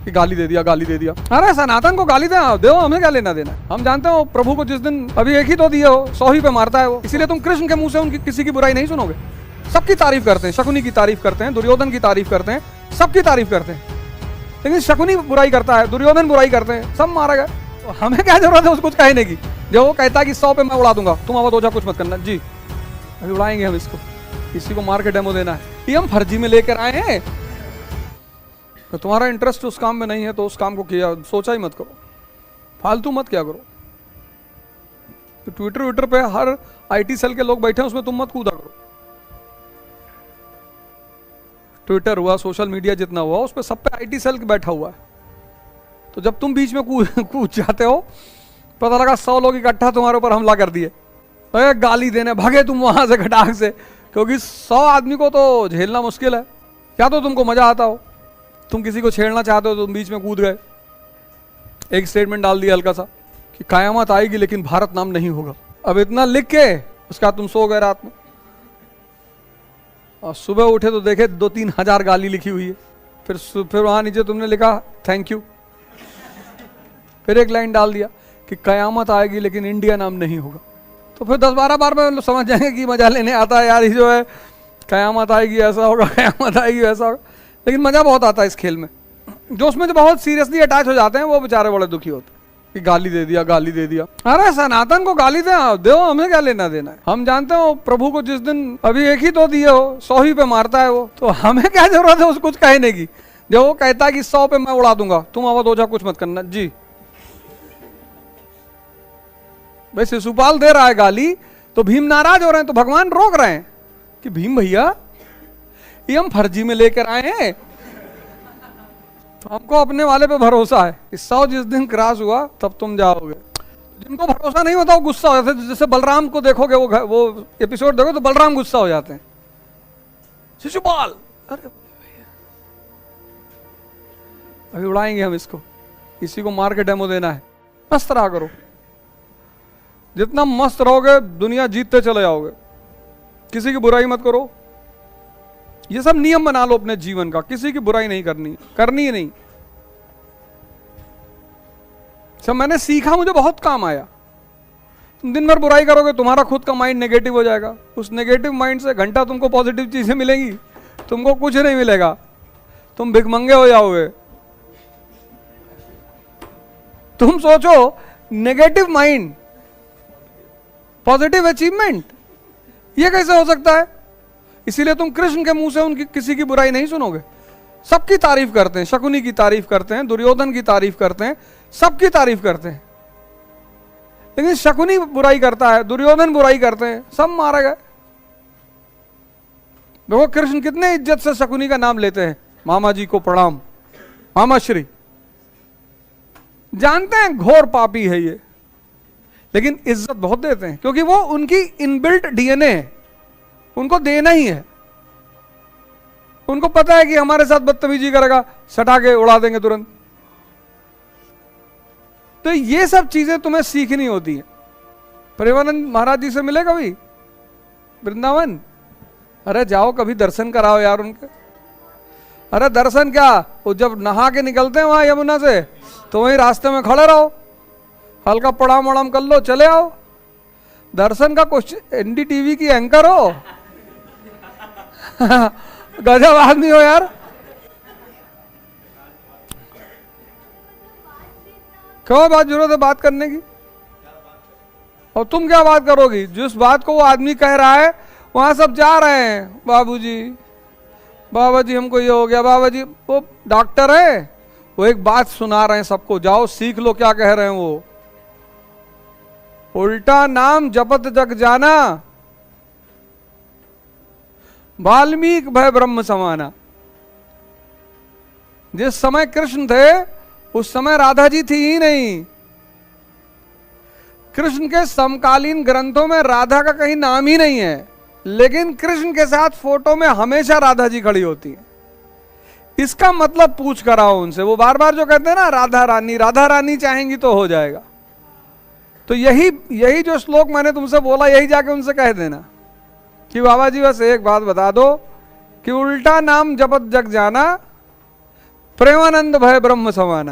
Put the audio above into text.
कि गाली दे दिया, गाली दे दिया। अरे सनातन को गाली दो, हमें क्या लेना देना। हम जानते हो प्रभु को जिस दिन अभी एक ही तो दिए हो, 100 ही पे मारता है वो। इसीलिए तुम कृष्ण के मुंह से उनकी किसी की बुराई नहीं सुनोगे। सबकी तारीफ करते हैं, शकुनी की तारीफ करते हैं, दुर्योधन की तारीफ करते हैं, सबकी तारीफ करते हैं। लेकिन शकुनी बुराई करता है, दुर्योधन बुराई करते हैं, सब मारा गया। तो हमें क्या जरूरत है उसको कुछ कहने की। जो वो कहता है कि 100 पे मैं उड़ा दूंगा, तुम आवाज हो जा, कुछ मत करना जी। अभी उड़ाएंगे हम इसको, किसी को मार के डेमो देना है। ये हम फर्जी में लेकर आए हैं। तो तुम्हारा इंटरेस्ट उस काम में नहीं है तो उस काम को किया सोचा ही मत करो, फालतू मत क्या करो। तो ट्विटर पे हर आईटी सेल के लोग बैठे हैं, उसमें तुम मत कूदा करो। ट्विटर हुआ, सोशल मीडिया जितना हुआ, उस पर सब पे आईटी सेल बैठा हुआ है। तो जब तुम बीच में कूद जाते हो, पता लगा 100 लोग इकट्ठा तुम्हारे ऊपर हमला कर दिए, तो गाली देने भागे तुम वहां से खटाक से, क्योंकि 100 आदमी को तो झेलना मुश्किल है। क्या तो तुमको मजा आता हो, तुम किसी को छेड़ना चाहते हो तो तुम बीच में कूद गए, एक स्टेटमेंट डाल दिया हल्का सा कि कयामत आएगी लेकिन भारत नाम नहीं होगा। अब इतना लिख के उसके बाद तुम सो गए रात में, और सुबह उठे तो देखे 2-3 हजार गाली लिखी हुई है। फिर वहां नीचे तुमने लिखा थैंक यू, फिर एक लाइन डाल दिया कि कयामत आएगी लेकिन इंडिया नाम नहीं होगा। तो फिर 10-12 बार में समझ जाएंगे कि मजा लेने आता है यार, ये जो है कयामत आएगी ऐसा होगा, कयामत आएगी ऐसा होगा। लेकिन मजा बहुत आता है इस खेल में। जो उसमें जो बहुत सीरियसली अटैच हो जाते हैं वो बेचारे बड़े दुखी होते हैं कि गाली दे दिया, गाली दे दिया। अरे सनातन को गाली दो, हमें क्या लेना देना है। हम जानते हो प्रभु को जिस दिन अभी एक ही तो दिए हो, 100 ही पे मारता है वो। तो हमें क्या जरूरत है उसको कुछ कहने की। जो वो कहता है कि 100 पे मैं उड़ा दूंगा, तुम आवाज हो जा, कुछ मत करना जी। भाई शिशुपाल दे रहा है गाली तो भीम नाराज हो रहे हैं, तो भगवान रोक रहे हैं कि भीम भैया ये हम फर्जी में लेकर आए हैं, तो हमको अपने वाले पे भरोसा है। 100 जिस दिन क्रॉस हुआ तब तुम जाओगे। जिनको भरोसा नहीं होता वो गुस्सा हो जाते हैं। जैसे बलराम को देखोगे, वो एपिसोड देखो तो बलराम गुस्सा हो जाते हैं, शिशुपाल। अरे अभी उड़ाएंगे हम इसको, किसी को मार के डेमो देना है। मस्त रहा करो, जितना मस्त रहोगे दुनिया जीतते चले जाओगे। किसी की बुराई मत करो, ये सब नियम बना लो अपने जीवन का। किसी की बुराई नहीं करनी, करनी ही नहीं। सब मैंने सीखा, मुझे बहुत काम आया। तुम दिन भर बुराई करोगे, तुम्हारा खुद का माइंड नेगेटिव हो जाएगा। उस नेगेटिव माइंड से घंटा तुमको पॉजिटिव चीजें मिलेंगी, तुमको कुछ नहीं मिलेगा, तुम भिखमंगे हो जाओगे। तुम सोचो नेगेटिव माइंड पॉजिटिव अचीवमेंट, ये कैसे हो सकता है। इसीलिए तुम कृष्ण के मुंह से उनकी किसी की बुराई नहीं सुनोगे। सबकी तारीफ करते हैं, शकुनी की तारीफ करते हैं, दुर्योधन की तारीफ करते हैं, सबकी तारीफ करते हैं। लेकिन शकुनी बुराई करता है, दुर्योधन बुराई करते हैं, सब मारे गए। देखो कृष्ण कितने इज्जत से शकुनी का नाम लेते हैं, मामा जी को प्रणाम, मामा श्री। जानते हैं घोर पापी है ये, लेकिन इज्जत बहुत देते हैं, क्योंकि वो उनकी इनबिल्ट डीएनए है, उनको देना ही है। उनको पता है कि हमारे साथ बदतमीजी करेगा, सटा के उड़ा देंगे तुरंत। तो ये सब चीजें तुम्हें सीखनी होती है। प्रेमानंद महाराज जी से मिले कभी वृंदावन? अरे जाओ कभी दर्शन कराओ यार उनके। अरे दर्शन क्या, वो जब नहा के निकलते हैं वहां यमुना से, तो वहीं रास्ते में खड़े रहो, हल्का प्रणाम वणाम कर लो, चले आओ। दर्शन का कुछ एनडीटीवी की एंकर हो गजब आदमी हो यार। क्यों बात जरूरत है बात करने की? और तुम क्या बात करोगी? जिस बात को वो आदमी कह रहा है वहां सब जा रहे हैं, बाबूजी बाबा जी हमको ये हो गया, बाबा जी। वो डॉक्टर है, वो एक बात सुना रहे हैं सबको, जाओ सीख लो क्या कह रहे हैं वो। उल्टा नाम जपत जग जाना, वाल्मीकि भय ब्रह्म समाना। जिस समय कृष्ण थे उस समय राधा जी थी ही नहीं। कृष्ण के समकालीन ग्रंथों में राधा का कहीं नाम ही नहीं है, लेकिन कृष्ण के साथ फोटो में हमेशा राधा जी खड़ी होती है। इसका मतलब पूछ कर आओ उनसे। वो बार बार जो कहते हैं ना राधा रानी चाहेंगी तो हो जाएगा। तो यही जो श्लोक मैंने तुमसे बोला, यही जाके उनसे कह देना कि बाबा जी बस एक बात बता दो कि उल्टा नाम जपत जग जाना, प्रेमानंद भय ब्रह्म समाना।